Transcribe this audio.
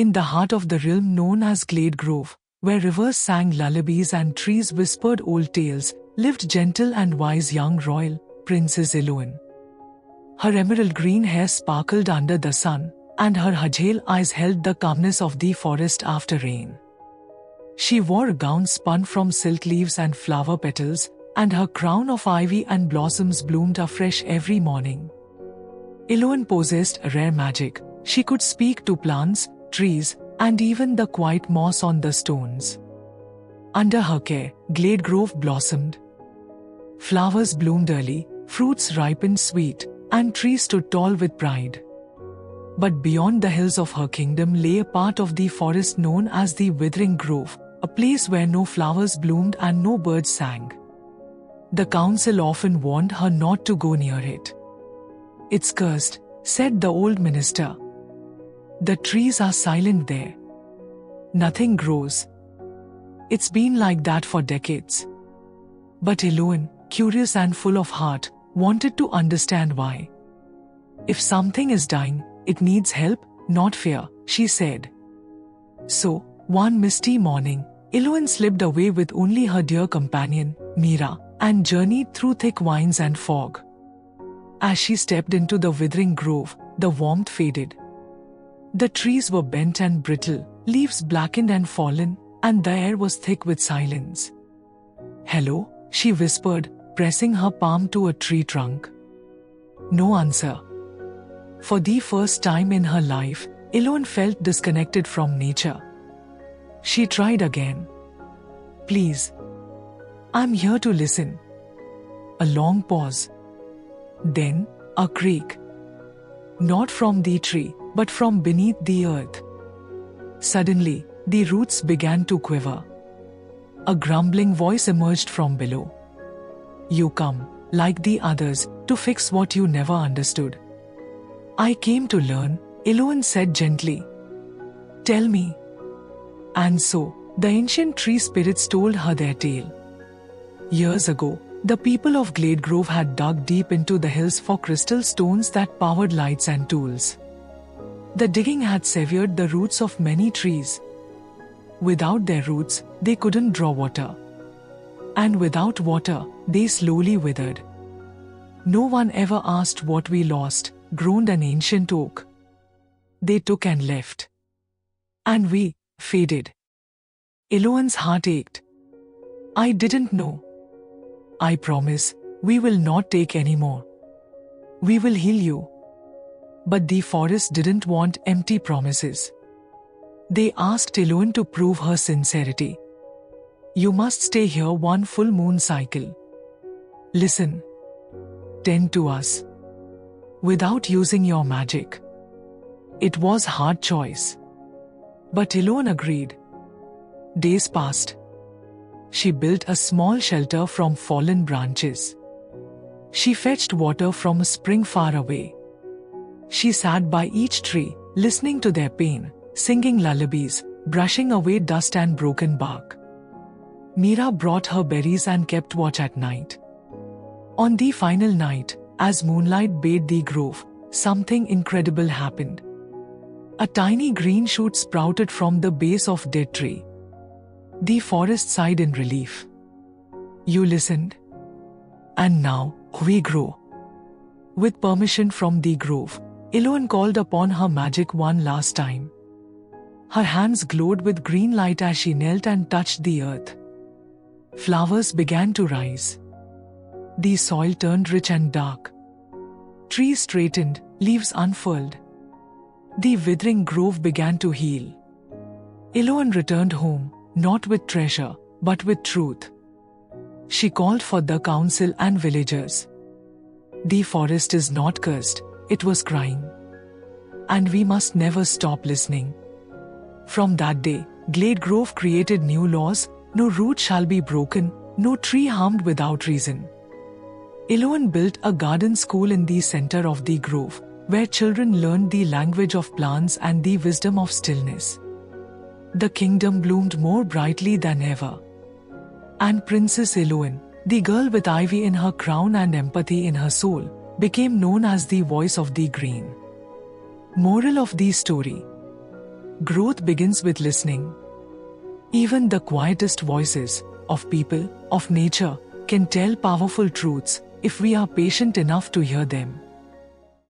In the heart of the realm known as Gladegrove, where rivers sang lullabies and trees whispered old tales, lived gentle and wise young royal Princess Elowen. Her emerald green hair sparkled under the sun, and her hazel eyes held the calmness of the forest after rain. She wore a gown spun from silk leaves and flower petals, and her crown of ivy and blossoms bloomed afresh every morning. Elowen possessed a rare magic. She could speak to plants, trees, and even the quiet moss on the stones. Under her care, Gladegrove blossomed. Flowers bloomed early, fruits ripened sweet, and trees stood tall with pride. But beyond the hills of her kingdom lay a part of the forest known as the Withering Grove, a place where no flowers bloomed and no birds sang. The council often warned her not to go near it. "It's cursed," said the old minister. "The trees are silent there. Nothing grows. It's been like that for decades." But Elowen, curious and full of heart, wanted to understand why. "If something is dying, it needs help, not fear," she said. So, one misty morning, Elowen slipped away with only her dear companion, Mira, and journeyed through thick vines and fog. As she stepped into the Withering Grove, the warmth faded. The trees were bent and brittle, leaves blackened and fallen, and the air was thick with silence. "Hello," she whispered, pressing her palm to a tree trunk. No answer. For the first time in her life, Elowen felt disconnected from nature. She tried again. "Please. I'm here to listen." A long pause. Then, a creak. Not from the tree, but from beneath the earth. Suddenly, the roots began to quiver. A grumbling voice emerged from below. "You come, like the others, to fix what you never understood." "I came to learn," Elowen said gently. "Tell me." And so, the ancient tree spirits told her their tale. Years ago, the people of Gladegrove had dug deep into the hills for crystal stones that powered lights and tools. The digging had severed the roots of many trees. Without their roots, they couldn't draw water. And without water, they slowly withered. "No one ever asked what we lost," groaned an ancient oak. "They took and left. And we faded." Elowen's heart ached. "I didn't know. I promise, we will not take any more. We will heal you." But the forest didn't want empty promises. They asked Elowen to prove her sincerity. "You must stay here one full moon cycle. Listen. Tend to us. Without using your magic." It was a hard choice. But Elowen agreed. Days passed. She built a small shelter from fallen branches. She fetched water from a spring far away. She sat by each tree, listening to their pain, singing lullabies, brushing away dust and broken bark. Mira brought her berries and kept watch at night. On the final night, as moonlight bathed the grove, something incredible happened. A tiny green shoot sprouted from the base of dead tree. The forest sighed in relief. "You listened. And now, we grow." With permission from the grove, Elowen called upon her magic one last time. Her hands glowed with green light as she knelt and touched the earth. Flowers began to rise. The soil turned rich and dark. Trees straightened, leaves unfurled. The Withering Grove began to heal. Elowen returned home, not with treasure, but with truth. She called for the council and villagers. "The forest is not cursed," it was crying. "And we must never stop listening." From that day, Gladegrove created new laws: no root shall be broken, no tree harmed without reason. Elowen built a garden school in the center of the grove, where children learned the language of plants and the wisdom of stillness. The kingdom bloomed more brightly than ever. And Princess Elowen, the girl with ivy in her crown and empathy in her soul, became known as the voice of the green. Moral of the story: Growth begins with listening. Even the quietest voices of people, of nature, can tell powerful truths if we are patient enough to hear them.